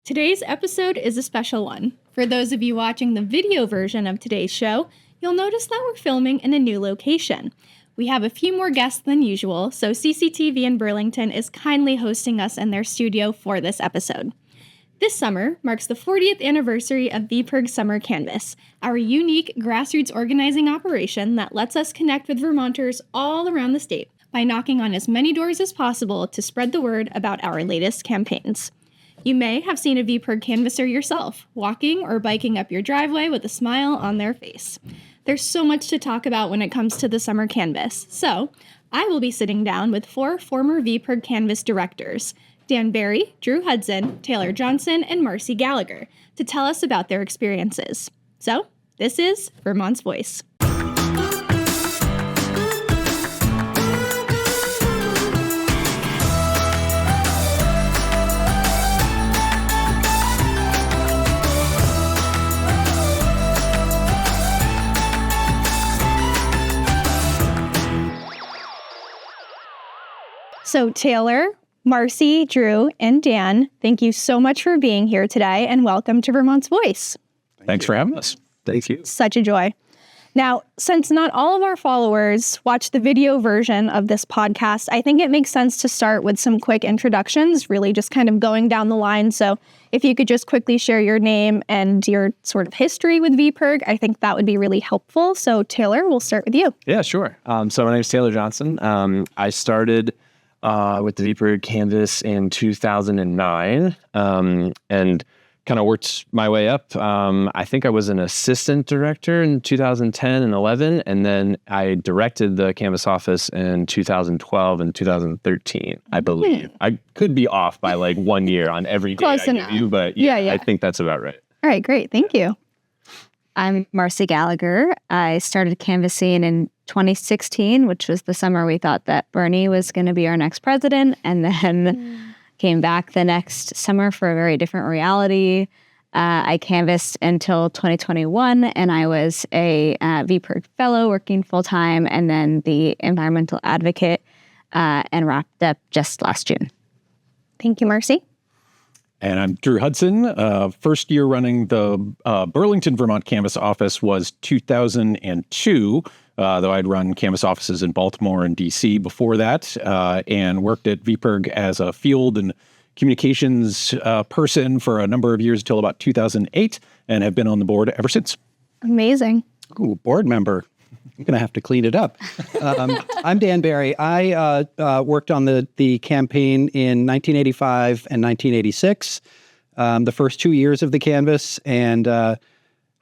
Today's episode is a special one. For those of you watching the video version of today's show, you'll notice that we're filming in a new location. We have a few more guests than usual, so CCTV in Burlington is kindly hosting us in their studio for this episode. This summer marks the 40th anniversary of VPIRG Summer Canvass, our unique grassroots organizing operation that lets us connect with Vermonters all around the state by knocking on as many doors as possible to spread the word about our latest campaigns. You may have seen a VPIRG canvasser yourself, walking or biking up your driveway with a smile on their face. There's so much to talk about when it comes to the summer canvass, so I will be sitting down with 4 former VPIRG canvass directors, Dan Barry, Drew Hudson, Taylor Johnson, and Marcie Gallagher, to tell us about their experiences. So, this is Vermont's Voice. So Taylor, Marcie, Drew, and Dan, thank you so much for being here today and welcome to Vermont's Voice. Thanks for having us. Thank you. Such a joy. Now, since not all of our followers watch the video version of this podcast, I think it makes sense to start with some quick introductions, really just kind of going down the line. So if you could just quickly share your name and your sort of history with VPIRG, I think that would be really helpful. So Taylor, we'll start with you. Yeah, sure. So my name is Taylor Johnson. I started with the VPIRG Canvass in 2009 and kind of worked my way up. I think I was an assistant director in 2010 and 11, and then I directed the Canvass office in 2012 and 2013, I believe. I could be off by like 1 year on every day Close I enough. give you, but yeah, I think that's about right. All right, great. Thank you. I'm Marcie Gallagher. I started canvassing in 2016, which was the summer we thought that Bernie was going to be our next president, and then came back the next summer for a very different reality. I canvassed until 2021, and I was a VPIRG fellow working full-time, and then the environmental advocate, and wrapped up just last June. Thank you, Marcie. And I'm Drew Hudson. First year running the Burlington, Vermont Canvass office was 2002, though I'd run Canvass offices in Baltimore and D.C. before that, and worked at VPIRG as a field and communications person for a number of years until about 2008, and have been on the board ever since. Amazing. Ooh, board member. I'm going to have to clean it up. I'm Dan Barry. I worked on the campaign in 1985 and 1986, the first 2 years of the canvass, and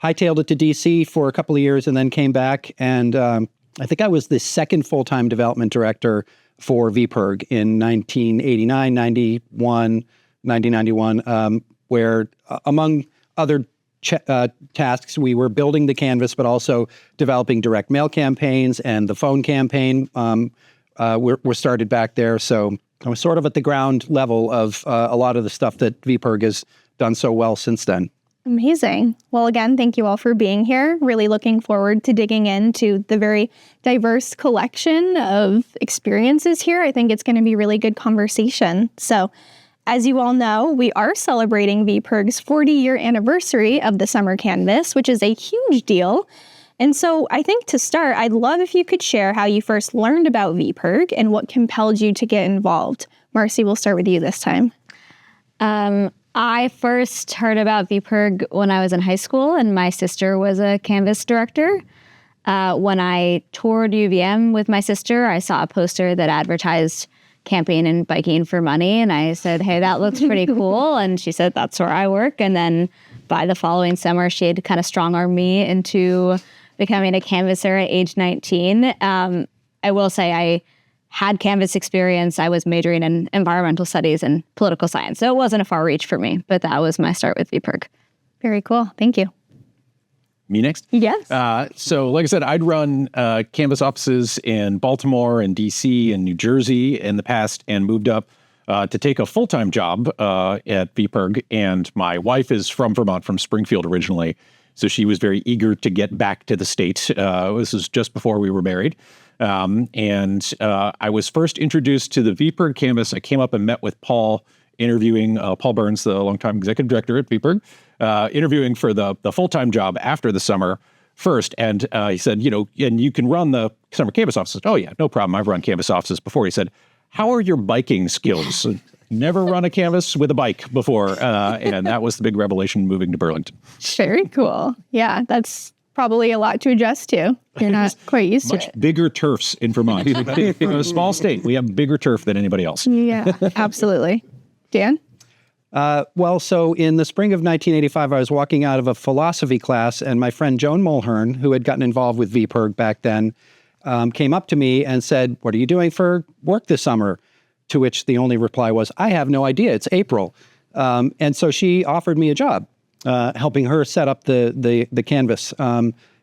hightailed it to D.C. for a couple of years and then came back. And I think I was the second full-time development director for VPIRG in 1989, 91, 1991, where among other tasks, we were building the canvas, but also developing direct mail campaigns, and the phone campaign were started back there. So I was sort of at the ground level of a lot of the stuff that VPIRG has done so well since then. Amazing. Well, again, thank you all for being here. Really looking forward to digging into the very diverse collection of experiences here. I think it's going to be a really good conversation. So, as you all know, we are celebrating VPIRG's 40-year anniversary of the Summer Canvass, which is a huge deal. And so I think to start, I'd love if you could share how you first learned about VPIRG and what compelled you to get involved. Marcie, we'll start with you this time. I first heard about VPIRG when I was in high school, and my sister was a canvass director. When I toured UVM with my sister, I saw a poster that advertised camping and biking for money. And I said, hey, that looks pretty cool. And she said, that's where I work. And then by the following summer, she had kind of strong-armed me into becoming a canvasser at age 19. I will say I had canvas experience. I was majoring in environmental studies and political science. So it wasn't a far reach for me, but that was my start with VPIRG. Very cool. Thank you. Me next? Yes. So like I said, I'd run canvass offices in Baltimore and D.C. and New Jersey in the past, and moved up to take a full-time job at VPIRG. And my wife is from Vermont, from Springfield originally. So she was very eager to get back to the state. This was just before we were married. And I was first introduced to the VPIRG canvas. I came up and met with Paul interviewing Paul Burns, the longtime executive director at VPIRG, interviewing for the full-time job after the summer first. And he said, and you can run the summer canvas offices. Oh, yeah, no problem. I've run canvas offices before. He said, how are your biking skills? Never run a canvas with a bike before. And that was the big revelation moving to Burlington. Very cool. Yeah, that's probably a lot to adjust to. You're not quite used to it. Much bigger turfs in Vermont. In a small state, we have bigger turf than anybody else. Yeah, absolutely. Dan? So in the spring of 1985, I was walking out of a philosophy class, and my friend Joan Mulhern, who had gotten involved with VPIRG back then, came up to me and said, "What are you doing for work this summer?" To which the only reply was, "I have no idea. It's April." And so she offered me a job, helping her set up the canvas.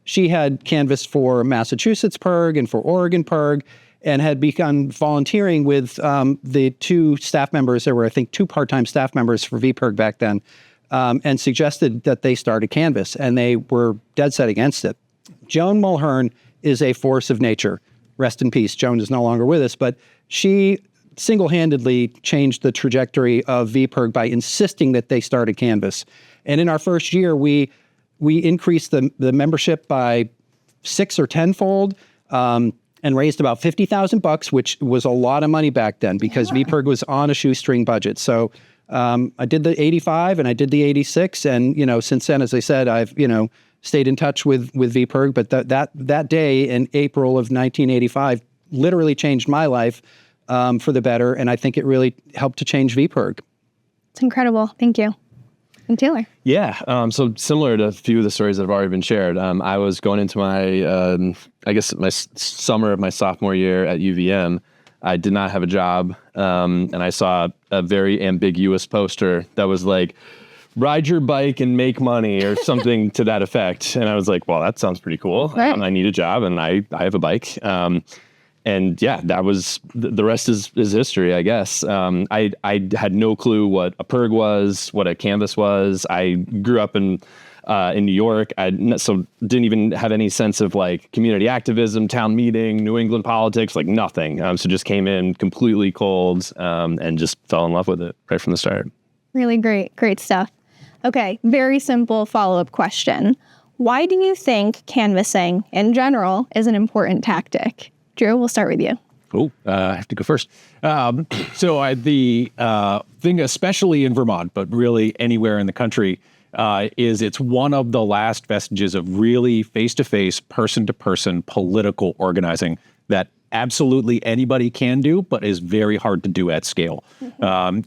She had canvassed for Massachusetts PIRG and for Oregon PIRG, and had begun volunteering with the two staff members. There were, I think, 2 part-time staff members for VPIRG back then, and suggested that they start a canvas, and they were dead set against it. Joan Mulhern is a force of nature. Rest in peace. Joan is no longer with us, but she single-handedly changed the trajectory of VPIRG by insisting that they start a canvas. And in our first year, we increased the membership by 6 or 10-fold, and raised about $50,000, which was a lot of money back then because VPIRG was on a shoestring budget. So I did the 85 and I did the 86, and since then, as I said, I've stayed in touch with VPIRG. But that day in April of 1985 literally changed my life for the better, and I think it really helped to change VPIRG. It's incredible. Thank you. And Taylor? Yeah. So similar to a few of the stories that have already been shared, I was going into my, my summer of my sophomore year at UVM. I did not have a job, and I saw a very ambiguous poster that was like, "Ride your bike and make money," or something to that effect. And I was like, well, that sounds pretty cool. Right. I need a job, and I have a bike. And yeah, that was, the rest is history, I guess. I had no clue what a PIRG was, what a canvas was. I grew up in New York, so didn't even have any sense of like community activism, town meeting, New England politics, like nothing. So just came in completely cold and just fell in love with it right from the start. Really great stuff. Okay, very simple follow-up question. Why do you think canvassing in general is an important tactic? Drew, we'll start with you. Oh, I have to go first. So the thing, especially in Vermont, but really anywhere in the country, is it's one of the last vestiges of really face-to-face, person-to-person political organizing that absolutely anybody can do, but is very hard to do at scale.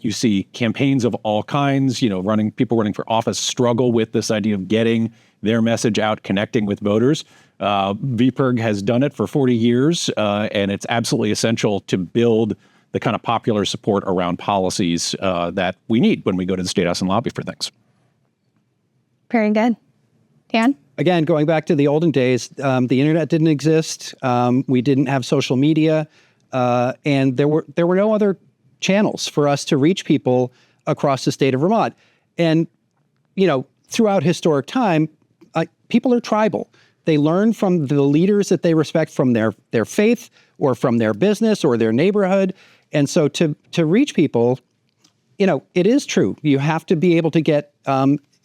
You see campaigns of all kinds, people running for office struggle with this idea of getting their message out, connecting with voters. VPIRG has done it for 40 years, and it's absolutely essential to build the kind of popular support around policies that we need when we go to the State House and lobby for things. Very good. Dan? Again, going back to the olden days, the internet didn't exist. We didn't have social media, and there were no other channels for us to reach people across the state of Vermont. And throughout historic time, people are tribal. They learn from the leaders that they respect from their faith or from their business or their neighborhood. And so to reach people, it is true. You have to be able to get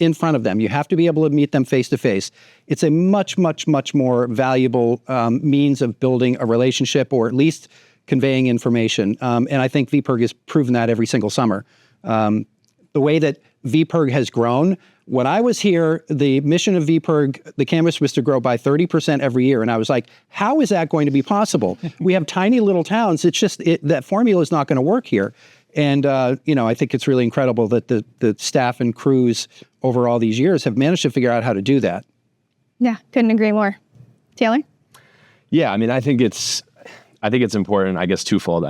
in front of them. You have to be able to meet them face to face. It's a much, much, much more valuable means of building a relationship, or at least conveying information. And I think VPIRG has proven that every single summer. The way that VPIRG has grown. When I was here, the mission of VPIRG, the canvas, was to grow by 30% every year. And I was like, how is that going to be possible? We have tiny little towns. It's just, that formula is not going to work here. And, I think it's really incredible that the staff and crews over all these years have managed to figure out how to do that. Yeah, couldn't agree more. Taylor? Yeah, I think it's important, I guess, twofold.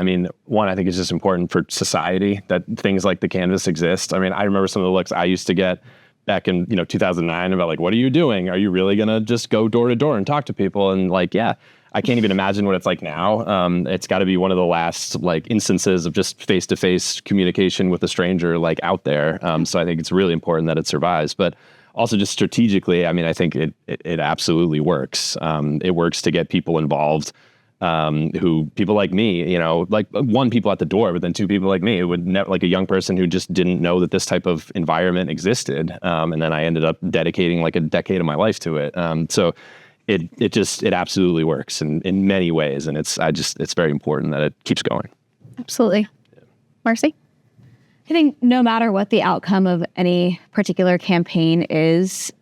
One, I think it's just important for society that things like the canvas exist. I remember some of the looks I used to get back in 2009 about like, what are you doing? Are you really gonna just go door to door and talk to people? And like, yeah, I can't even imagine what it's like now. It's got to be one of the last like instances of just face-to-face communication with a stranger like out there. So I think it's really important that it survives. But also just strategically, I think it absolutely works. It works to get people involved. who people like me, you know, like one people at the door, but then two people like me who would never, like a young person who just didn't know that this type of environment existed. And then I ended up dedicating like a decade of my life to it. So it absolutely works in many ways. And it's very important that it keeps going. Absolutely. Marcie? I think no matter what the outcome of any particular campaign is,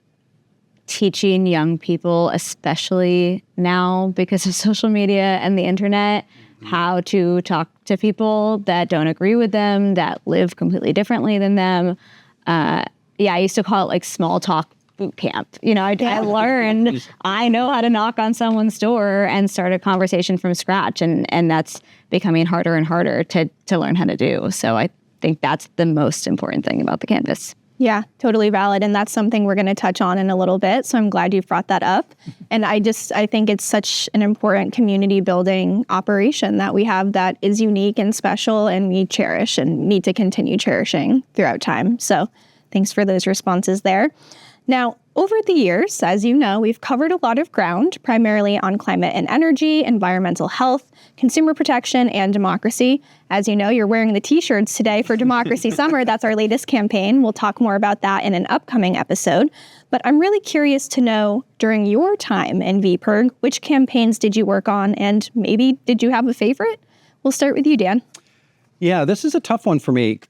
teaching young people, especially now because of social media and the internet, how to talk to people that don't agree with them, that live completely differently than them. I used to call it like small talk boot camp. You know, I learned, I know how to knock on someone's door and start a conversation from scratch. And that's becoming harder and harder to learn how to do. So I think that's the most important thing about the Canvas. Yeah, totally valid. And that's something we're going to touch on in a little bit. So I'm glad you've brought that up. And I think it's such an important community building operation that we have that is unique and special and we cherish and need to continue cherishing throughout time. So thanks for those responses there. Now, over the years, as you know, we've covered a lot of ground, primarily on climate and energy, environmental health, consumer protection, and democracy. As you know, you're wearing the t-shirts today for Democracy Summer. That's our latest campaign. We'll talk more about that in an upcoming episode. But I'm really curious to know, during your time in VPIRG, which campaigns did you work on, and maybe did you have a favorite? We'll start with you, Dan. Yeah, this is a tough one for me.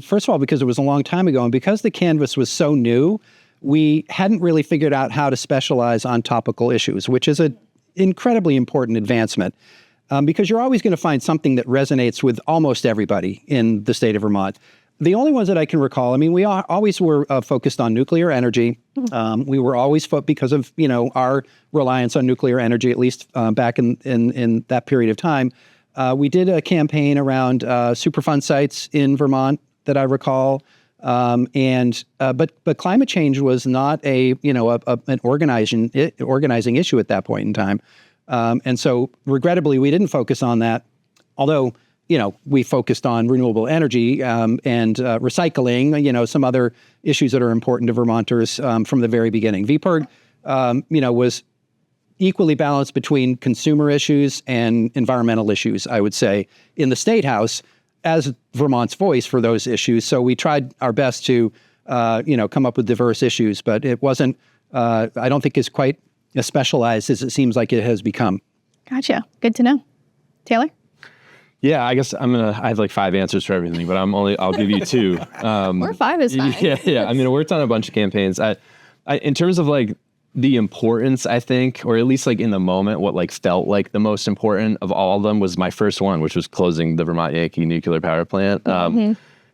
First of all, because it was a long time ago, and because the Canvas was so new, we hadn't really figured out how to specialize on topical issues, which is an incredibly important advancement because you're always going to find something that resonates with almost everybody in the state of Vermont. The only ones that I can recall, I mean, we always were focused on nuclear energy. We were always, because of, you know, our reliance on nuclear energy, at least back in that period of time. We did a campaign around Superfund sites in Vermont that I recall. But climate change was not an organizing issue at that point in time. And so regrettably, we didn't focus on that, although, you know, we focused on renewable energy and recycling, you know, some other issues that are important to Vermonters from the very beginning. VPIRG, was equally balanced between consumer issues and environmental issues, I would say, in the State House as Vermont's voice for those issues. So we tried our best to, come up with diverse issues, but it wasn't, I don't think is quite as specialized as it seems like it has become. Gotcha. Good to know. Taylor? Yeah, I guess I have like 5 answers for everything, but I'll give you 2. Or 5 is fine. Yeah. I mean, I worked on a bunch of campaigns. I in terms of like the importance, I think, or at least like in the moment, what like felt like the most important of all of them was my first one, which was closing the Vermont Yankee nuclear power plant.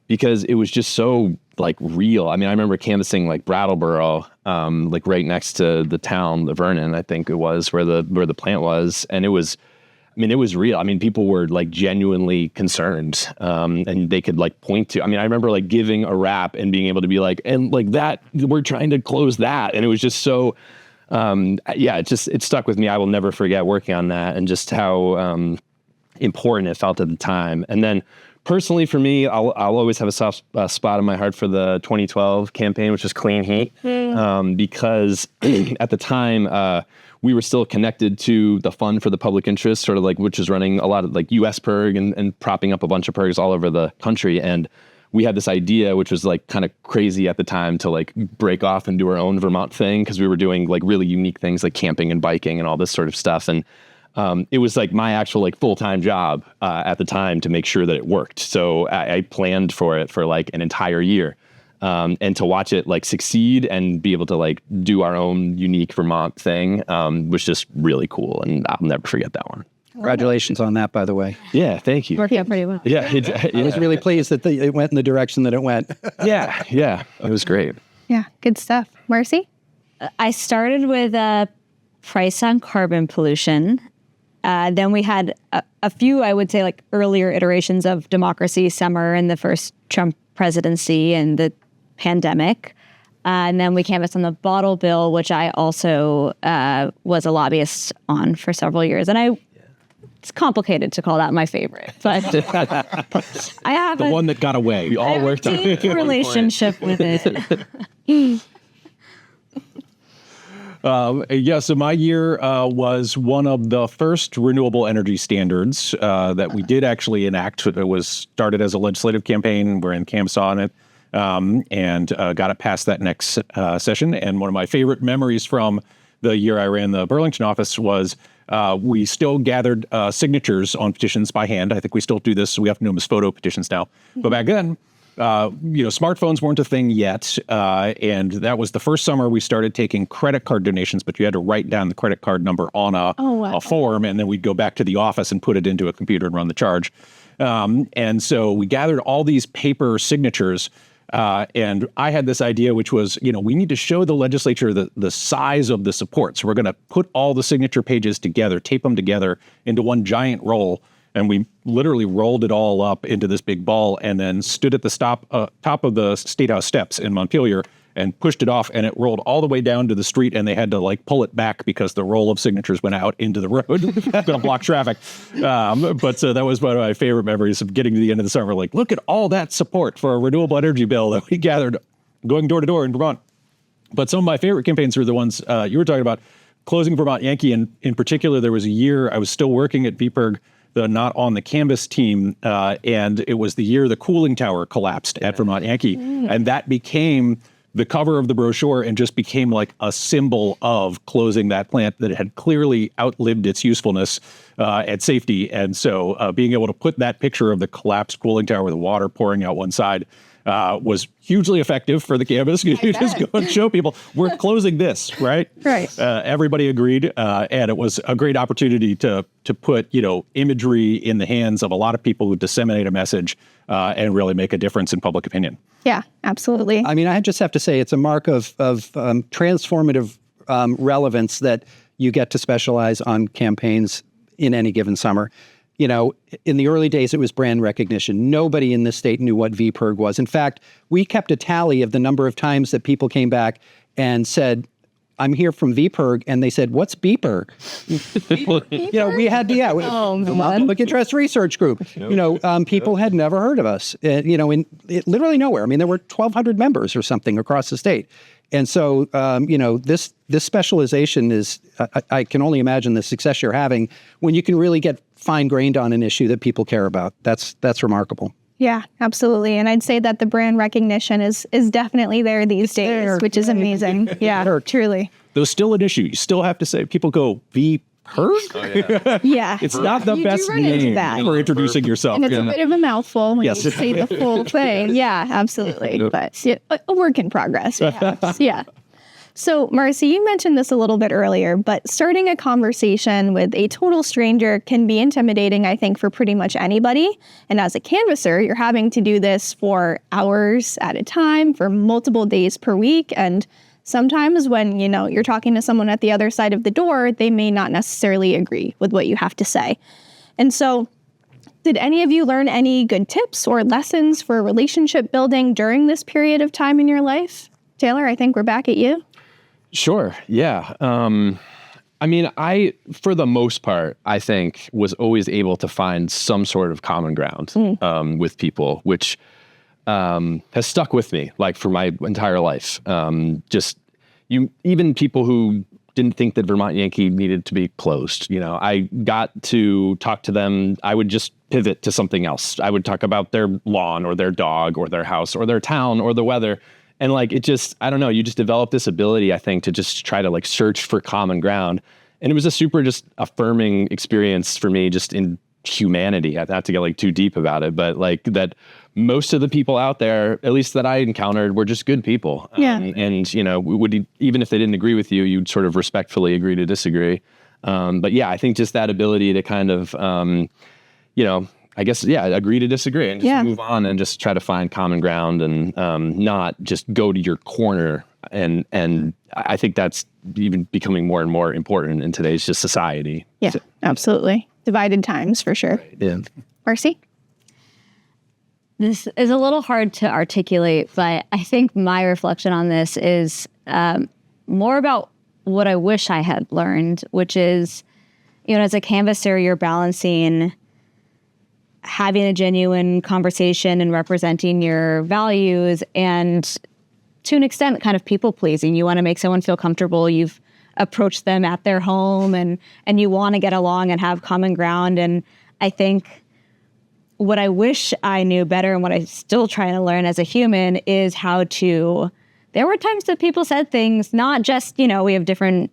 Because it was just so like real. I mean, I remember canvassing like Brattleboro, like right next to the town, the Vernon, I think it was where the plant was. And it was real. I mean, people were like genuinely concerned, and they could like point to, I remember like giving a rap and being able to be like, and like that, we're trying to close that. And it was just so, it stuck with me. I will never forget working on that and just how important it felt at the time. And then personally for me, I'll always have a soft spot in my heart for the 2012 campaign, which was Clean Heat, because at the time, we were still connected to the Fund for the Public Interest, sort of like, which is running a lot of like US PIRG and propping up a bunch of PIRGs all over the country. And we had this idea, which was like kind of crazy at the time, to like break off and do our own Vermont thing, because we were doing like really unique things like camping and biking and all this sort of stuff. And it was like my actual like full-time job at the time to make sure that it worked. So I planned for it for like an entire year. And to watch it like succeed and be able to like do our own unique Vermont thing was just really cool. And I'll never forget that one. Congratulations on that, by the way. Yeah, thank you. Worked out pretty well. Yeah. I was really pleased that it went in the direction that it went. Yeah, it was great. Yeah, good stuff. Marcie? I started with a price on carbon pollution. Then we had a few, I would say, like earlier iterations of Democracy Summer and the first Trump presidency and the pandemic. And then we canvassed on the bottle bill, which I also was a lobbyist on for several years. And it's complicated to call that my favorite, but I have the one that got away. We all worked on a deep relationship with it. So my year was one of the first renewable energy standards that we did actually enact. It was started as a legislative campaign. We're in Canvass on it, and got it passed that next session. And one of my favorite memories from the year I ran the Burlington office was we still gathered signatures on petitions by hand. I think we still do this. So we have to do them as photo petitions now. But back then, smartphones weren't a thing yet. And that was the first summer we started taking credit card donations, but you had to write down the credit card number on a form, and then we'd go back to the office and put it into a computer and run the charge. And so we gathered all these paper signatures. And I had this idea, which was, we need to show the legislature the size of the support. So we're going to put all the signature pages together, tape them together into one giant roll. And we literally rolled it all up into this big ball and then stood at the top of the State House steps in Montpelier and pushed it off, and it rolled all the way down to the street, and they had to pull it back because the roll of signatures went out into the road. Going to block traffic. But that was one of my favorite memories of getting to the end of the summer. Look at all that support for a renewable energy bill that we gathered going door to door in Vermont. But some of my favorite campaigns were the ones you were talking about, closing Vermont Yankee. And in particular, there was a year I was still working at VPIRG, the not on the canvas team, and it was the year the cooling tower collapsed at Vermont Yankee. And that became the cover of the brochure and just became a symbol of closing that plant that had clearly outlived its usefulness and safety. And so being able to put that picture of the collapsed cooling tower with the water pouring out one side was hugely effective for the canvas. You just go and show people, we're closing this, right? Right. Everybody agreed, and it was a great opportunity to put, imagery in the hands of a lot of people who disseminate a message and really make a difference in public opinion. Yeah, absolutely. I mean, I just have to say it's a mark of transformative relevance that you get to specialize on campaigns in any given summer. In the early days, it was brand recognition. Nobody in this state knew what VPIRG was. In fact, we kept a tally of the number of times that people came back and said, I'm here from VPIRG, and they said, what's BPIRG? We had, Public Interest Research Group. People had never heard of us, in literally nowhere. I mean, there were 1,200 members or something across the state. And so, this specialization is, I can only imagine the success you're having when you can really get fine-grained on an issue that people care about. That's remarkable. Yeah, absolutely. And I'd say that the brand recognition is definitely there these days, which is amazing. Yeah, truly. Though still an issue. You still have to say, people go, VPIRG? Yeah. It's not the best name for introducing yourself. And it's a bit of a mouthful when you say the full thing. Yeah, absolutely. But a work in progress, perhaps. Yeah. So, Marcie, you mentioned this a little bit earlier, but starting a conversation with a total stranger can be intimidating, I think, for pretty much anybody. And as a canvasser, you're having to do this for hours at a time, for multiple days per week. And sometimes when, you're talking to someone at the other side of the door, they may not necessarily agree with what you have to say. And so, did any of you learn any good tips or lessons for relationship building during this period of time in your life? Taylor, I think we're back at you. Sure. Yeah. I, for the most part, I think was always able to find some sort of common ground with people, which has stuck with me for my entire life. Even people who didn't think that Vermont Yankee needed to be closed. I got to talk to them. I would just pivot to something else. I would talk about their lawn or their dog or their house or their town or the weather. And it just, I don't know, you just develop this ability, I think, to just try to search for common ground. And it was a super just affirming experience for me just in humanity. I not to get too deep about it, but that most of the people out there, at least that I encountered, were just good people. Yeah. Would even if they didn't agree with you, you'd sort of respectfully agree to disagree. But yeah, I think just that ability to kind of, I guess, agree to disagree and just move on and just try to find common ground and not just go to your corner. And I think that's even becoming more and more important in today's just society. Yeah, absolutely. Divided times for sure. Right. Yeah. Marcie? This is a little hard to articulate, but I think my reflection on this is more about what I wish I had learned, which is, as a canvasser, you're balancing having a genuine conversation and representing your values and, to an extent, kind of people pleasing. You want to make someone feel comfortable. You've approach them at their home, and you want to get along and have common ground. And I think what I wish I knew better and what I'm still trying to learn as a human is how to, there were times that people said things, not just, we have different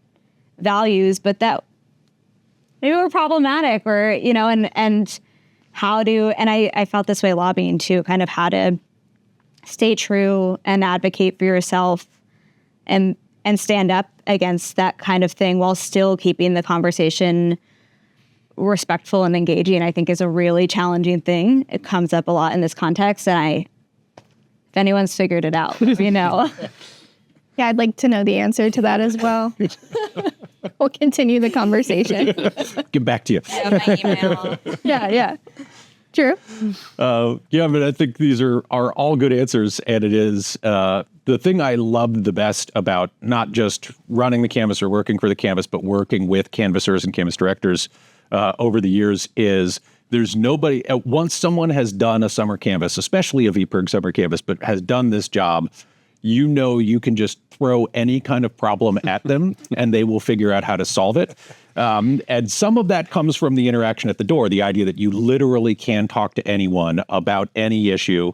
values, but that maybe were problematic, or, and how to, and I felt this way lobbying too, kind of how to stay true and advocate for yourself and stand up against that kind of thing while still keeping the conversation respectful and engaging, I think is a really challenging thing. It comes up a lot in this context, and if anyone's figured it out, Yeah, I'd like to know the answer to that as well. We'll continue the conversation. Get back to you. Yeah, my email. Yeah. True. But I think these are all good answers, and it is the thing I loved the best about not just running the Canvass or working for the Canvass, but working with canvassers and Canvass directors over the years is there's nobody, once someone has done a summer Canvass, especially a VPIRG Summer Canvass, but has done this job, you can just throw any kind of problem at them and they will figure out how to solve it. And some of that comes from the interaction at the door, the idea that you literally can talk to anyone about any issue.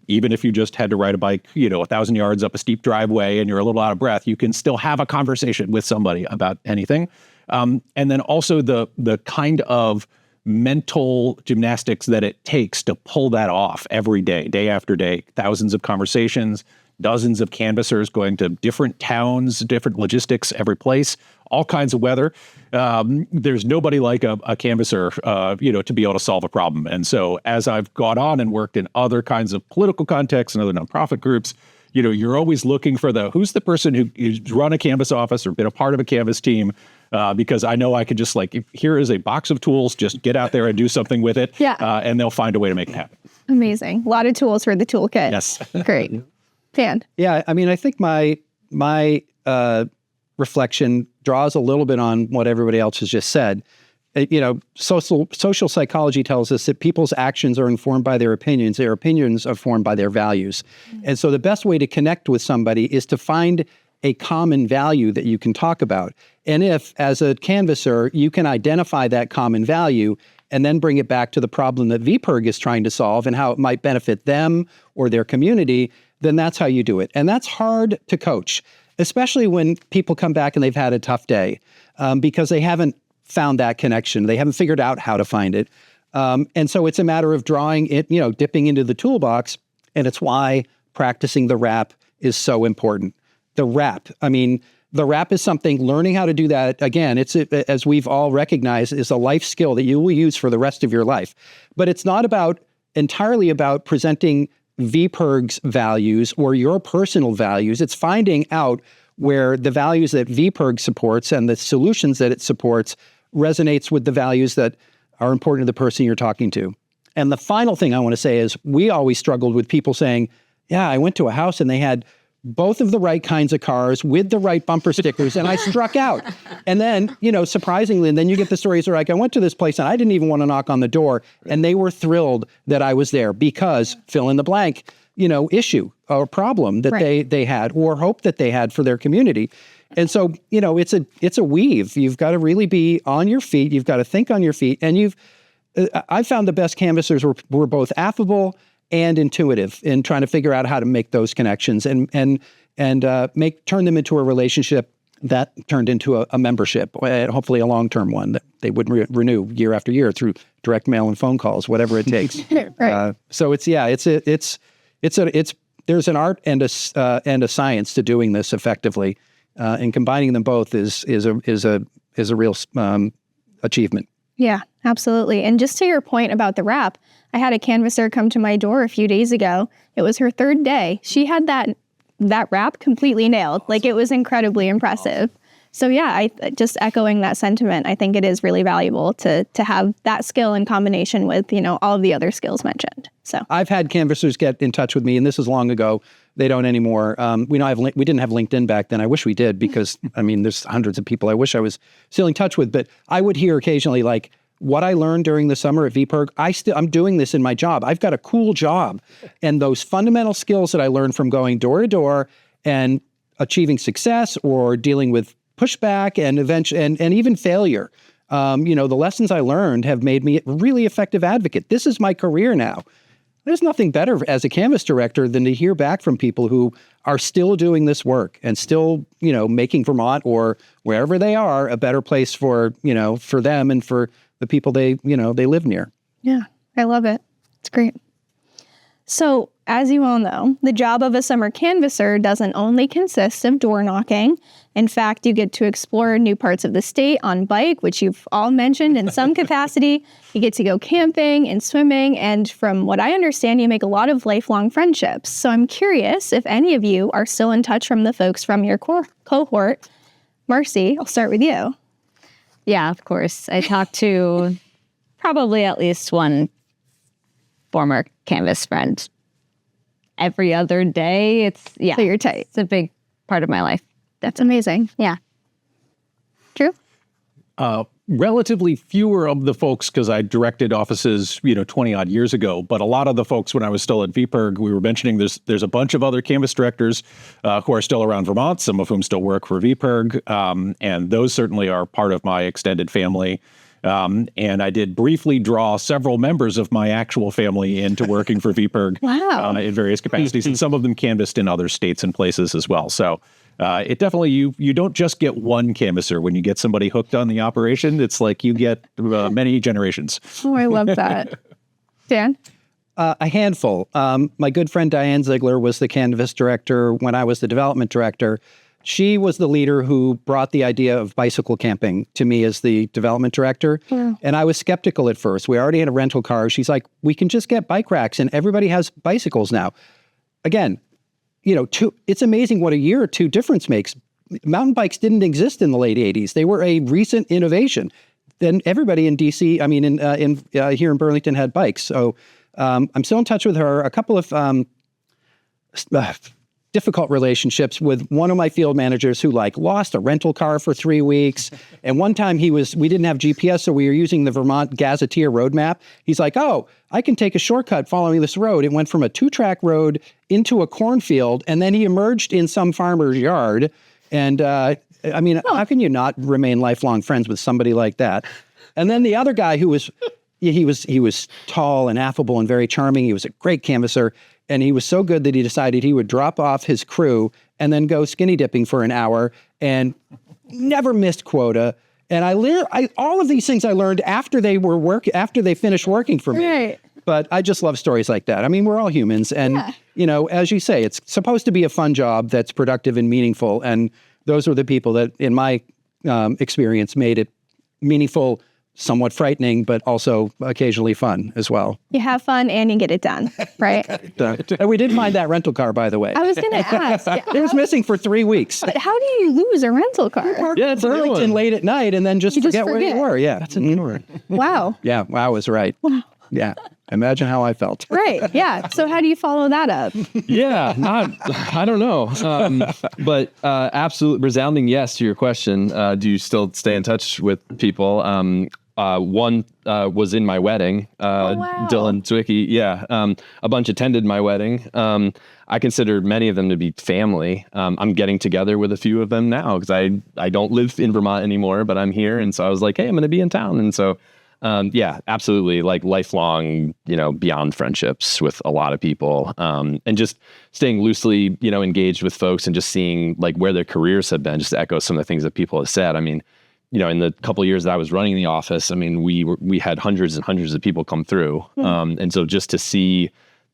Even if you just had to ride a bike, 1,000 yards up a steep driveway and you're a little out of breath, you can still have a conversation with somebody about anything. And then also the kind of mental gymnastics that it takes to pull that off every day, day after day, thousands of conversations, dozens of canvassers going to different towns, different logistics, every place, all kinds of weather. There's nobody like a canvasser, to be able to solve a problem. And so as I've gone on and worked in other kinds of political contexts and other nonprofit groups, you're always looking for who's the person who's run a Canvass office or been a part of a Canvass team, because I know I could just here is a box of tools, just get out there and do something with it. Yeah. And they'll find a way to make it happen. Amazing. A lot of tools for the toolkit. Yes. Great. Pan. Yeah, I mean, I think my reflection draws a little bit on what everybody else has just said. Social psychology tells us that people's actions are informed by their opinions are formed by their values. And so the best way to connect with somebody is to find a common value that you can talk about. And if, as a canvasser, you can identify that common value and then bring it back to the problem that VPIRG is trying to solve and how it might benefit them or their community, then that's how you do it. And that's hard to coach, especially when people come back and they've had a tough day, because they haven't found that connection. They haven't figured out how to find it. And so it's a matter of drawing it, dipping into the toolbox. And it's why practicing the rap is so important. The rap is something, learning how to do that, again, as we've all recognized, is a life skill that you will use for the rest of your life. But it's not entirely about presenting VPIRG's values or your personal values. It's finding out where the values that VPIRG supports and the solutions that it supports resonates with the values that are important to the person you're talking to. And the final thing I want to say is we always struggled with people saying, yeah, I went to a house and they had both of the right kinds of cars with the right bumper stickers, and I struck out. And then, surprisingly, and then you get the stories where I went to this place and I didn't even want to knock on the door, and they were thrilled that I was there because fill in the blank, issue or problem that they had or hope that they had for their community. And so, it's a weave. You've got to really be on your feet. You've got to think on your feet. And I found the best canvassers were both affable and intuitive in trying to figure out how to make those connections and turn them into a relationship that turned into a membership, hopefully a long-term one that they would renew year after year through direct mail and phone calls, whatever it takes. Right. So there's an art and a science to doing this effectively, and combining them both is a real achievement. Yeah, absolutely. And just to your point about the rap, I had a canvasser come to my door a few days ago. It was her third day. She had that rap completely nailed. Like, it was incredibly impressive. So yeah, I just echoing that sentiment, I think it is really valuable to have that skill in combination with, all of the other skills mentioned. So I've had canvassers get in touch with me, and this is long ago. They don't anymore. We didn't have LinkedIn back then. I wish we did, because there's hundreds of people I wish I was still in touch with. But I would hear occasionally, like, what I learned during the summer at VPIRG, I'm doing this in my job. I've got a cool job. And those fundamental skills that I learned from going door to door and achieving success or dealing with pushback and and even failure. The lessons I learned have made me a really effective advocate. This is my career now. There's nothing better as a Canvass director than to hear back from people who are still doing this work and still, making Vermont or wherever they are a better place for them and for the people they live near. Yeah, I love it. It's great. So, as you all know, the job of a summer canvasser doesn't only consist of door knocking. In fact, you get to explore new parts of the state on bike, which you've all mentioned in some capacity. You get to go camping and swimming, and from what I understand, you make a lot of lifelong friendships. So I'm curious if any of you are still in touch from the folks from your cohort. Marcie, I'll start with you. Yeah, of course. I talked to probably at least one former Canvas friend every other day. So you're tight. It's a big part of my life. That's amazing. Yeah. Drew? Relatively fewer of the folks, because I directed offices, 20 odd years ago. But a lot of the folks when I was still at VPIRG, we were mentioning there's a bunch of other Canvas directors who are still around Vermont, some of whom still work for VPIRG. And those certainly are part of my extended family. And I did briefly draw several members of my actual family into working for VPIRG in various capacities. And some of them canvassed in other states and places as well. So it definitely, you don't just get one canvasser when you get somebody hooked on the operation. It's like you get many generations. Oh, I love that. Dan? A handful. My good friend Diane Ziegler was the Canvas director when I was the development director. She was the leader who brought the idea of bicycle camping to me as the development director. Yeah. And I was skeptical at first. We already had a rental car. She's like, we can just get bike racks and everybody has bicycles now. Again, it's amazing what a year or two difference makes. Mountain bikes didn't exist in the late 80s. They were a recent innovation. Then everybody in DC, here in Burlington had bikes. So I'm still in touch with her. A couple of difficult relationships with one of my field managers who lost a rental car for 3 weeks. And one time we didn't have GPS, so we were using the Vermont Gazetteer road map. He's like, oh, I can take a shortcut following this road. It went from a 2-track road into a cornfield, and then he emerged in some farmer's yard. And how can you not remain lifelong friends with somebody like that? And then the other guy who was, he was tall and affable and very charming. He was a great canvasser. And he was so good that he decided he would drop off his crew and then go skinny dipping for an hour and never missed quota. And all of these things I learned after they finished working for me. Right. But I just love stories like that. I mean, we're all humans. And, as you say, it's supposed to be a fun job that's productive and meaningful. And those were the people that, in my experience, made it meaningful, somewhat frightening, but also occasionally fun as well. You have fun and you get it done, right? And we did find that rental car, by the way. I was going to ask. It was missing for 3 weeks. But how do you lose a rental car? Yeah, it's Burlington late at night and then just forget where you were. Yeah. That's a good word. Wow. Yeah, wow was right. Wow. Yeah. Imagine how I felt. Right. Yeah. So how do you follow that up? Yeah. I don't know. But absolute resounding yes to your question. Do you still stay in touch with people? One was in my wedding, wow. Dylan Zwicky. Yeah. A bunch attended my wedding. I consider many of them to be family. I'm getting together with a few of them now because I don't live in Vermont anymore, but I'm here. And so I was like, hey, I'm going to be in town. And so, yeah, absolutely. Lifelong, beyond friendships with a lot of people, and just staying loosely, engaged with folks and just seeing where their careers have been, just to echo some of the things that people have said. I mean, in the couple of years that I was running the office, I mean, we had hundreds and hundreds of people come through. And so just to see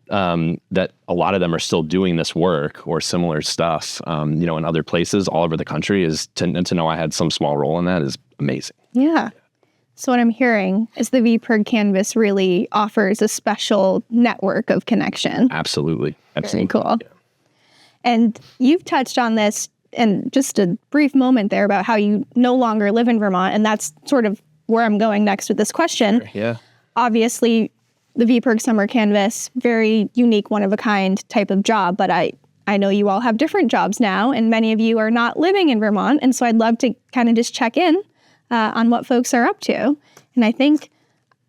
that a lot of them are still doing this work or similar stuff, in other places all over the country to know I had some small role in that is amazing. Yeah. So what I'm hearing is the VPIRG Canvas really offers a special network of connection. Absolutely. Very cool. Yeah. And you've touched on this in just a brief moment there about how you no longer live in Vermont, and that's sort of where I'm going next with this question. Sure, yeah. Obviously, the VPIRG Summer Canvass, very unique, one-of-a-kind type of job, but I know you all have different jobs now, and many of you are not living in Vermont, and so I'd love to kind of just check in on what folks are up to. And I think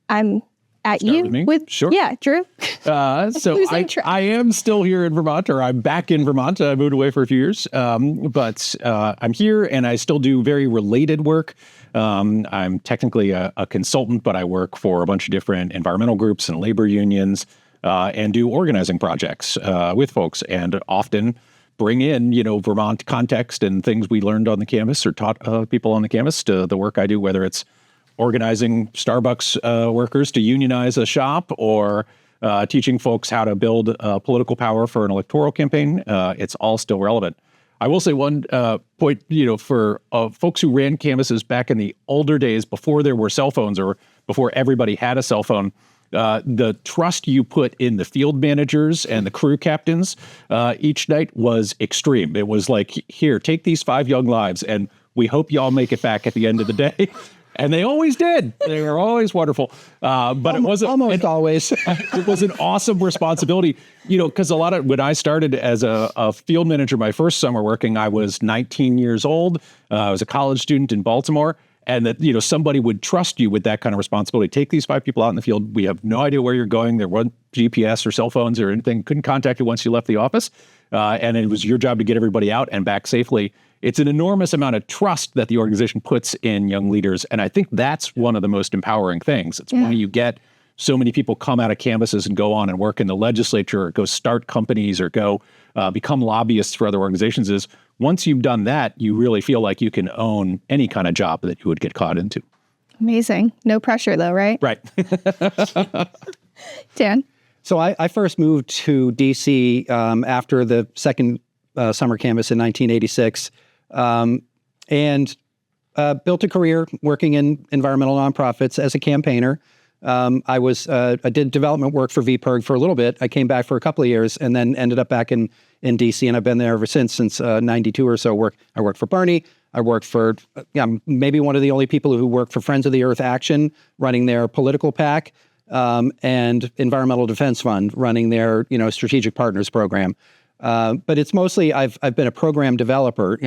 I'm at Start you with me? Sure. Yeah, Drew. So Losing track. I am still here in Vermont, or I'm back in Vermont. I moved away for a few years, but I'm here and I still do very related work. I'm technically a consultant, but I work for a bunch of different environmental groups and labor unions and do organizing projects with folks, and often bring in, Vermont context and things we learned on the canvas or taught people on the canvas to the work I do, whether it's organizing Starbucks workers to unionize a shop, or teaching folks how to build political power for an electoral campaign. It's all still relevant. I will say one point, for folks who ran canvases back in the older days, before there were cell phones or before everybody had a cell phone, the trust you put in the field managers and the crew captains each night was extreme. It was like, here, take these 5 young lives, and we hope y'all make it back at the end of the day. And they always did. They were always wonderful. But it wasn't almost always. It was an awesome responsibility, because when I started as a field manager, my first summer working, I was 19 years old. I was a college student in Baltimore. And that, somebody would trust you with that kind of responsibility. Take these 5 people out in the field. We have no idea where you're going. There wasn't GPS or cell phones or anything. Couldn't contact you once you left the office. And it was your job to get everybody out and back safely. It's an enormous amount of trust that the organization puts in young leaders. And I think that's one of the most empowering things. It's why you get so many people come out of canvases and go on and work in the legislature, or go start companies, or go become lobbyists for other organizations, is once you've done that, you really feel like you can own any kind of job that you would get caught into. Amazing. No pressure though, right? Right. Dan? So I first moved to D.C. After the second summer canvass in 1986, and built a career working in environmental nonprofits as a campaigner. I did development work for VPIRG for a little bit. I came back for a couple of years and then ended up back in DC, and I've been there ever since 92 or so. I worked for Bernie. I worked for maybe one of the only people who worked for Friends of the Earth Action, running their political PAC, and Environmental Defense Fund, running their Strategic Partners program. But it's mostly I've been a program developer.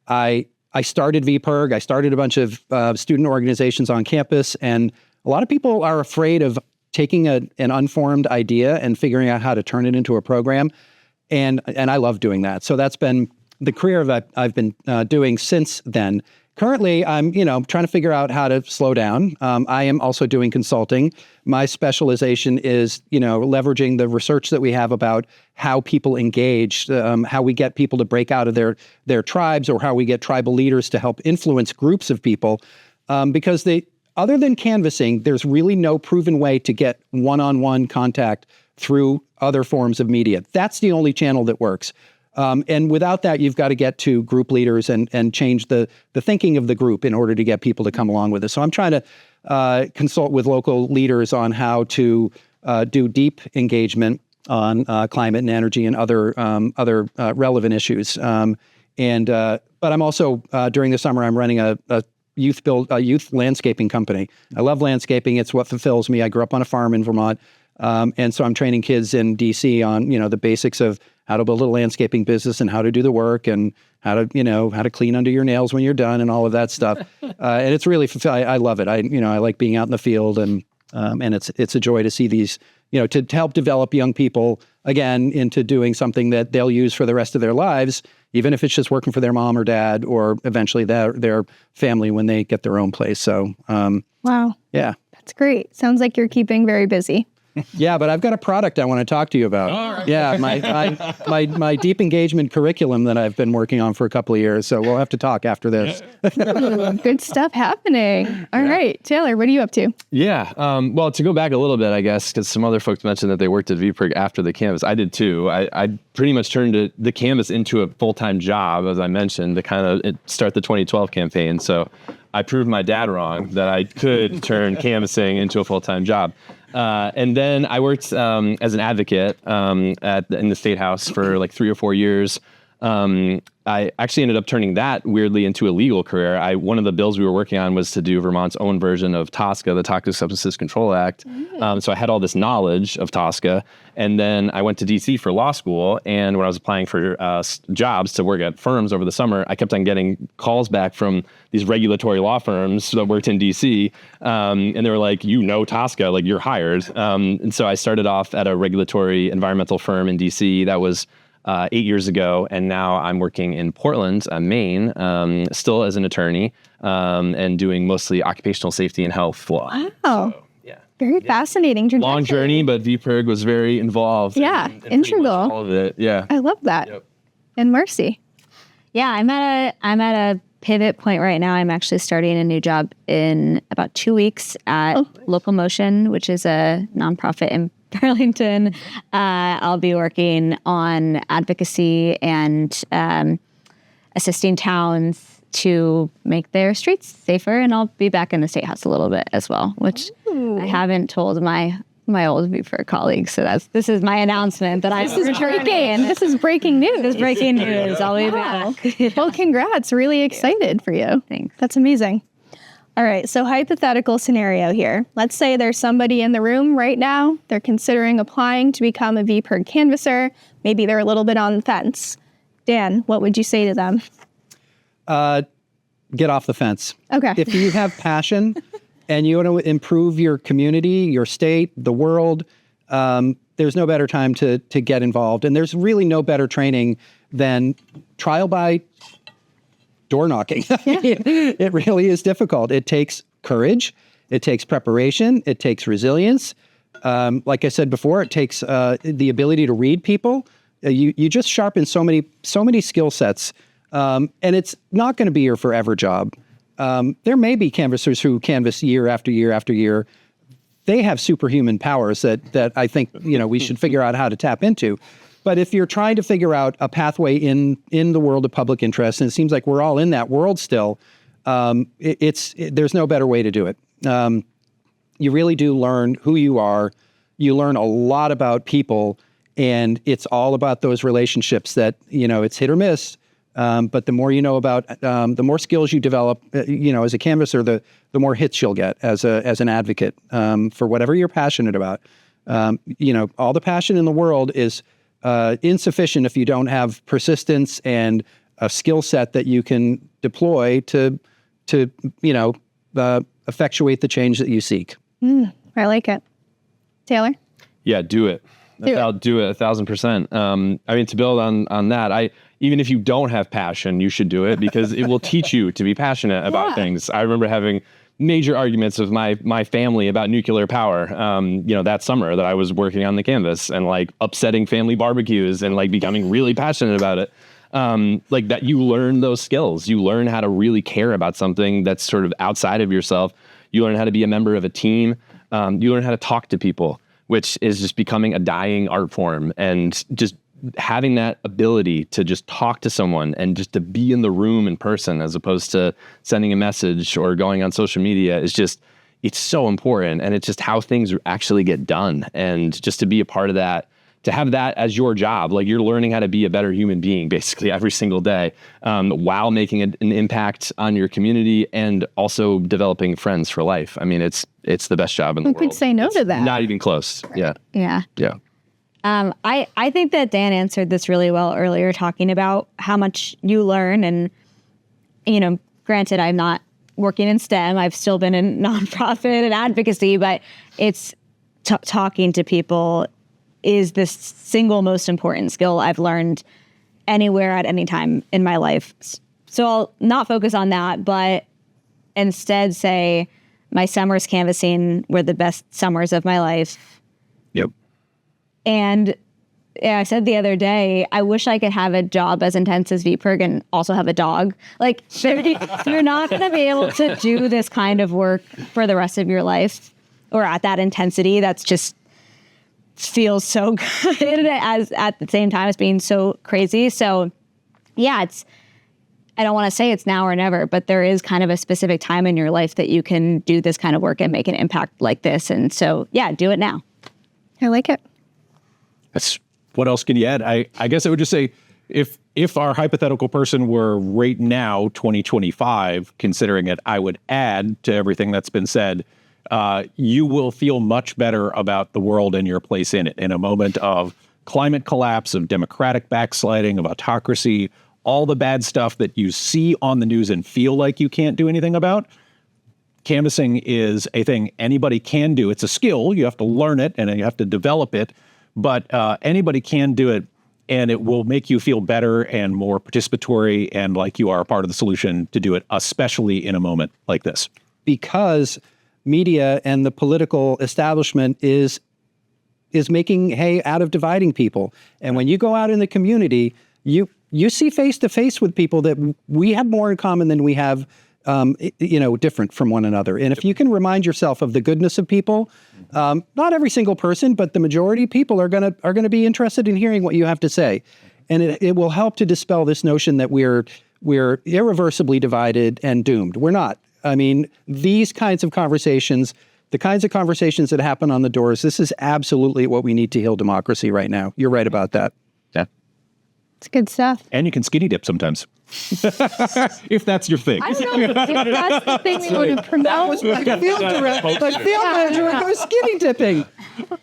I started VPIRG. I started a bunch of student organizations on campus, and a lot of people are afraid of taking an unformed idea and figuring out how to turn it into a program. And I love doing that. So that's been the career that I've been doing since then. Currently, I'm trying to figure out how to slow down. I am also doing consulting. My specialization is leveraging the research that we have about how people engage, how we get people to break out of their tribes, or how we get tribal leaders to help influence groups of people, because other than canvassing, there's really no proven way to get one-on-one contact through other forms of media. That's the only channel that works. And without that, you've got to get to group leaders and change the thinking of the group in order to get people to come along with us. So I'm trying to consult with local leaders on how to do deep engagement on climate and energy and other relevant issues. But I'm also during the summer I'm running a youth landscaping company. I love landscaping. It's what fulfills me. I grew up on a farm in Vermont. And so I'm training kids in DC on, the basics of how to build a landscaping business and how to do the work and how to clean under your nails when you're done and all of that stuff. And it's really fulfilling. I love it. I like being out in the field, and it's a joy to see these, to help develop young people again into doing something that they'll use for the rest of their lives, even if it's just working for their mom or dad, or eventually their family when they get their own place. So, wow. Yeah. That's great. Sounds like you're keeping very busy. Yeah, but I've got a product I want to talk to you about. All right. Yeah, my deep engagement curriculum that I've been working on for a couple of years. So we'll have to talk after this. Good stuff happening. All right, Taylor, what are you up to? Yeah. Well, to go back a little bit, I guess, because some other folks mentioned that they worked at VPIRG after the canvas. I did too. I pretty much turned the canvas into a full-time job, as I mentioned, to kind of start the 2012 campaign. So I proved my dad wrong that I could turn canvassing into a full-time job. And then I worked as an advocate in the State House for like 3 or 4 years. I actually ended up turning that weirdly into a legal career. One of the bills we were working on was to do Vermont's own version of TSCA, the Toxic Substances Control Act. So I had all this knowledge of TSCA, and then I went to DC for law school. And when I was applying for jobs to work at firms over the summer, I kept on getting calls back from these regulatory law firms that worked in DC, and they were like, TSCA, like you're hired. And so I started off at a regulatory environmental firm in DC. That was 8 years ago, and now I'm working in Portland, Maine, still as an attorney, and doing mostly occupational safety and health law. Wow. So, Very fascinating trajectory. Long journey, but VPIRG was very involved. Yeah, in integral. all of it. Yeah. I love that. Yep. And Marcie. Yeah, I'm at a pivot point right now. I'm actually starting a new job in about 2 weeks at Local Motion, which is a nonprofit in Burlington. I'll be working on advocacy and assisting towns to make their streets safer. And I'll be back in the State House a little bit as well, which I haven't told my old VPIRG colleagues. So this is my announcement that I'm returning. This is breaking news. This is breaking news. I'll be Wow. back. Well, congrats. Really excited for you. Thanks. That's amazing. All right. So hypothetical scenario here. Let's say there's somebody in the room right now. They're considering applying to become a VPIRG canvasser. Maybe they're a little bit on the fence. Dan, what would you say to them? Get off the fence. Okay. If you have passion and you want to improve your community, your state, the world, there's no better time to get involved. And there's really no better training than trial by door knocking. It really is difficult. It takes courage. It takes preparation. It takes resilience. Like I said before, it takes the ability to read people. You just sharpen so many skill sets. And it's not going to be your forever job. There may be canvassers who canvass year after year after year. They have superhuman powers that I think we should figure out how to tap into. But if you're trying to figure out a pathway in the world of public interest, and it seems like we're all in that world still, there's no better way to do it. You really do learn who you are. You learn a lot about people, and it's all about those relationships that it's hit or miss. But the more you know about, the more skills you develop, as a canvasser, the more hits you'll get as an advocate for whatever you're passionate about. All the passion in the world is insufficient if you don't have persistence and a skill set that you can deploy to effectuate the change that you seek. I like it. Taylor? Yeah, do it. I'll do it 1,000%. To build on that, even if you don't have passion, you should do it because it will teach you to be passionate about things. I remember having major arguments with my family about nuclear power, that summer that I was working on the canvas, and upsetting family barbecues and becoming really passionate about it. That you learn those skills. You learn how to really care about something that's sort of outside of yourself. You learn how to be a member of a team. You learn how to talk to people, which is just becoming a dying art form. And just having that ability to just talk to someone and just to be in the room in person as opposed to sending a message or going on social media it's so important. And it's just how things actually get done. And just to be a part of that, to have that as your job, you're learning how to be a better human being basically every single day, while making an impact on your community and also developing friends for life. It's the best job in the world. Who could say no to that? Not even close. Yeah. Yeah. Yeah. I think that Dan answered this really well earlier, talking about how much you learn. And, granted, I'm not working in STEM. I've still been in nonprofit and advocacy, but it's talking to people is the single most important skill I've learned anywhere at any time in my life. So I'll not focus on that, but instead say my summers canvassing were the best summers of my life. Yep. And I said the other day, I wish I could have a job as intense as VPIRG and also have a dog. You're not going to be able to do this kind of work for the rest of your life or at that intensity. That's just feels so good as at the same time as being so crazy. So yeah, I don't want to say it's now or never, but there is kind of a specific time in your life that you can do this kind of work and make an impact like this. And so, yeah, do it now. I like it. What else can you add? I guess I would just say, if if our hypothetical person were right now, 2025, considering it, I would add to everything that's been said, you will feel much better about the world and your place in it. In a moment of climate collapse, of democratic backsliding, of autocracy, all the bad stuff that you see on the news and feel like you can't do anything about, canvassing is a thing anybody can do. It's a skill. You have to learn it and you have to develop it, but anybody can do it, and it will make you feel better and more participatory and like you are a part of the solution to do it, especially in a moment like this. Because media and the political establishment is making hay out of dividing people. And when you go out in the community, you see face to face with people that we have more in common than we have different from one another. And if you can remind yourself of the goodness of people, not every single person, but the majority of people are gonna be interested in hearing what you have to say. And it will help to dispel this notion that we're irreversibly divided and doomed. We're not. I mean, these kinds of conversations, the kinds of conversations that happen on the doors, this is absolutely what we need to heal democracy right now. You're right about that. Yeah. It's good stuff. And you can skinny dip sometimes. If that's your thing. I don't know if that's the thing we would promote. That was my field director. But field manager would go skinny dipping.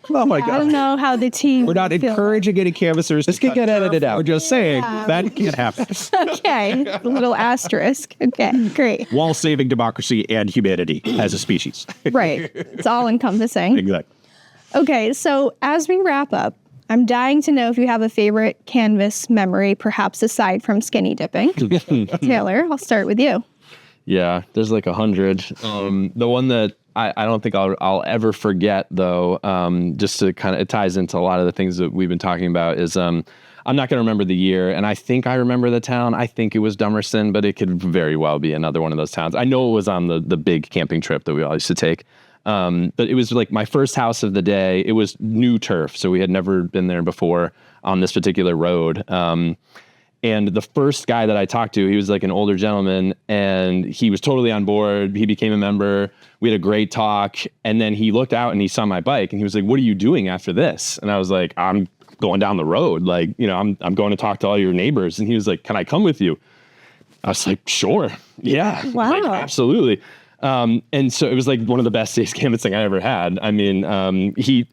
Oh my I don't God. know how the team. We're not encouraging any canvassers. This could get edited out. We're just saying that can't happen. Okay, a little asterisk. Okay, great. While saving democracy and humanity as a species. Right, it's all encompassing. Exactly. Okay, so as we wrap up, I'm dying to know if you have a favorite canvas memory, perhaps aside from skinny dipping. Taylor, I'll start with you. Yeah, there's like 100. The one that I don't think I'll ever forget, though, just to kind of, it ties into a lot of the things that we've been talking about, is I'm not going to remember the year, and I think I remember the town. I think it was Dummerston, but it could very well be another one of those towns. I know it was on the big camping trip that we all used to take. But it was like my first house of the day. It was new turf, so we had never been there before on this particular road. And the first guy that I talked to, he was like an older gentleman, and he was totally on board. He became a member. We had a great talk. And then he looked out and he saw my bike and he was like, "What are you doing after this?" And I was like, "I'm going down the road. Like, I'm going to talk to all your neighbors." And he was like, "Can I come with you?" I was like, "Sure. Yeah. Wow. Like, absolutely." And so it was like one of the best days canvassing I ever had. I mean, he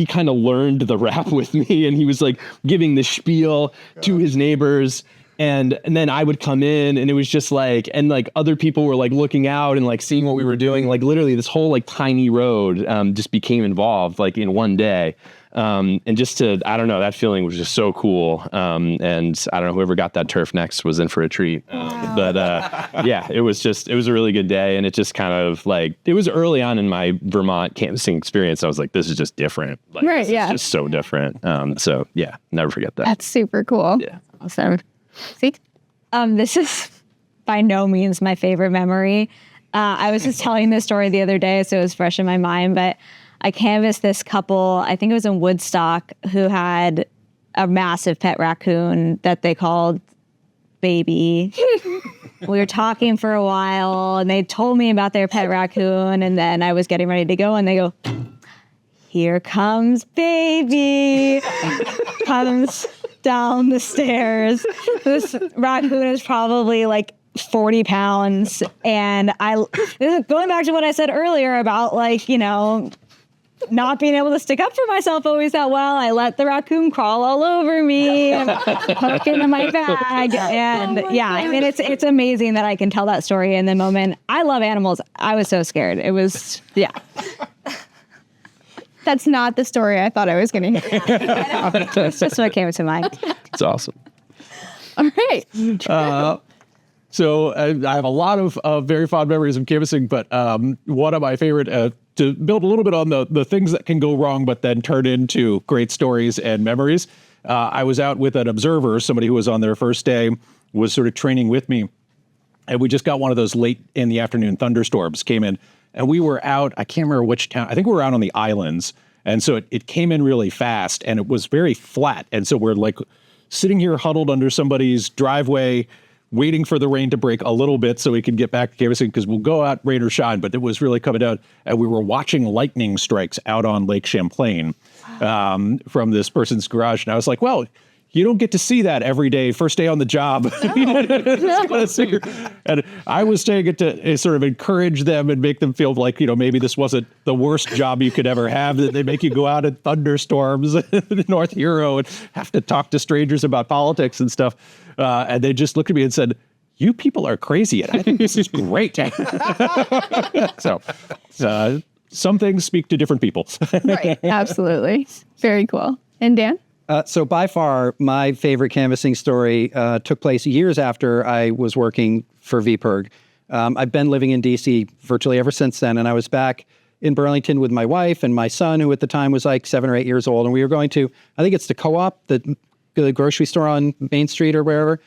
kind of learned the rap with me, and he was like giving the spiel to his neighbors. And then I would come in, and it was just like, and like other people were like looking out and like seeing what we were doing. Like literally this whole like tiny road, just became involved like in one day. And just I don't know, that feeling was just so cool. And I don't know, whoever got that turf next was in for a treat. But yeah, it was a really good day. And it just kind of like, it was early on in my Vermont canvassing experience. I was like, this is just different. Like, Right, this yeah. is just so different. So yeah, never forget that. That's super cool. Yeah. Awesome. See, this is by no means my favorite memory. I was just telling this story the other day, so it was fresh in my mind, but I canvassed this couple, I think it was in Woodstock, who had a massive pet raccoon that they called Baby. We were talking for a while, and they told me about their pet raccoon, and then I was getting ready to go, and they go, "Here comes Baby." Comes down the stairs. This raccoon is probably like 40 pounds. And going back to what I said earlier about like, not being able to stick up for myself always that well, I let the raccoon crawl all over me and hook into my bag. And I mean, it's amazing that I can tell that story in the moment. I love animals. I was so scared. It was, yeah. That's not the story I thought I was going to hear. It's just what came to mind. It's awesome. All right. So I have a lot of very fond memories of canvassing, but one of my favorite, to build a little bit on the things that can go wrong, but then turn into great stories and memories. I was out with an observer, somebody who was on their first day, was sort of training with me. And we just got one of those late in the afternoon thunderstorms came in. And we were out, I can't remember which town, I think we were out on the islands. And so it came in really fast, and it was very flat. And so we're like sitting here huddled under somebody's driveway, waiting for the rain to break a little bit so we could get back to canvassing, because we'll go out rain or shine, but it was really coming down. And we were watching lightning strikes out on Lake Champlain from this person's garage. And I was like, well, you don't get to see that every day, first day on the job. And I was saying it to sort of encourage them and make them feel like, maybe this wasn't the worst job you could ever have, that they make you go out in thunderstorms in North Hero and have to talk to strangers about politics and stuff. And they just looked at me and said, you people are crazy, and I think this is great. So some things speak to different people. Right. Absolutely. Very cool. And Dan? So by far, my favorite canvassing story took place years after I was working for VPIRG. I've been living in D.C. virtually ever since then, and I was back in Burlington with my wife and my son, who at the time was like 7 or 8 years old, and we were going to, I think it's the Co-op, the grocery store on Main Street or wherever.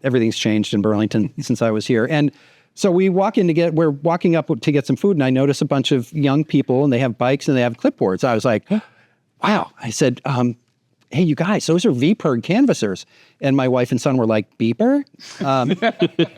Everything's changed in Burlington since I was here. And so we're walking up to get some food, and I notice a bunch of young people, and they have bikes and they have clipboards. I was like, wow. I said, hey, you guys, those are VPIRG canvassers. And my wife and son were like, Beeper?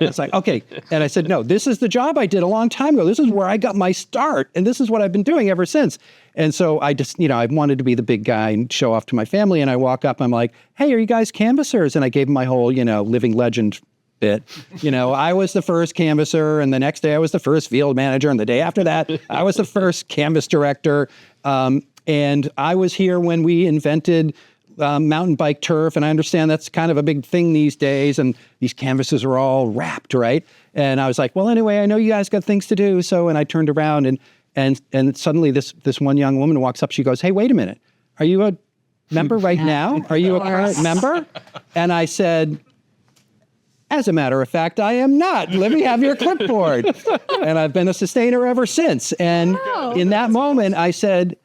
It's like, okay. And I said, no, this is the job I did a long time ago. This is where I got my start. And this is what I've been doing ever since. And so I just, I wanted to be the big guy and show off to my family. And I walk up, I'm like, hey, are you guys canvassers? And I gave them my whole, living legend bit. I was the first canvasser, and the next day I was the first field manager. And the day after that, I was the first canvas director. And I was here when we invented mountain bike turf, and I understand that's kind of a big thing these days, and these canvases are all wrapped, right? And I was like, well, anyway, I know you guys got things to do, so, and I turned around, and suddenly this one young woman walks up, she goes, hey, wait a minute, are you a member right now? Are you a current member? And I said, as a matter of fact, I am not. Let me have your clipboard. And I've been a sustainer ever since. And in that moment, I said,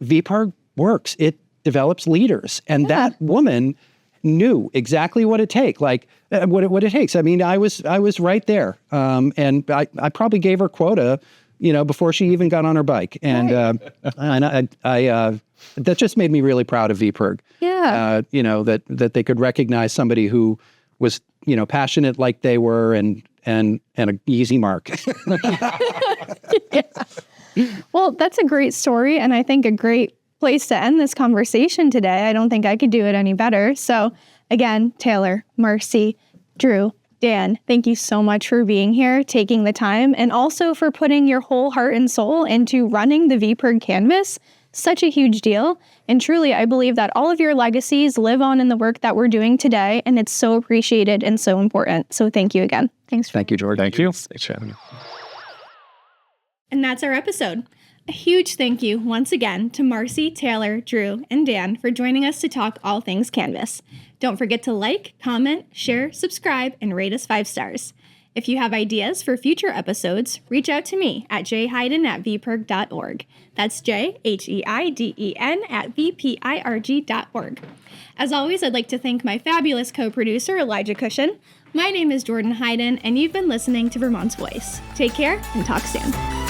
VPIRG works. It develops leaders. And that woman knew exactly what it takes, what it takes. I mean, I was right there. And I probably gave her quota, before she even got on her bike. And that just made me really proud of VPIRG. Yeah. That they could recognize somebody who was, passionate like they were and an easy mark. Yeah. Well, that's a great story, and I think a great place to end this conversation today. I don't think I could do it any better. So again, Taylor, Marcie, Drew, Dan, thank you so much for being here, taking the time, and also for putting your whole heart and soul into running the VPIRG Canvas. Such a huge deal. And truly, I believe that all of your legacies live on in the work that we're doing today, and it's so appreciated and so important. So thank you again. Thank you, Jordan. Thank you. Thanks for having me. And that's our episode. A huge thank you once again to Marcie, Taylor, Drew, and Dan for joining us to talk all things Canvas. Don't forget to like, comment, share, subscribe, and rate us 5 stars. If you have ideas for future episodes, reach out to me at jheiden@vpirg.org. That's JHEIDEN@VPIRG.org. As always, I'd like to thank my fabulous co-producer, Elijah Cushion. My name is Jordan Heiden, and you've been listening to Vermont's Voice. Take care and talk soon.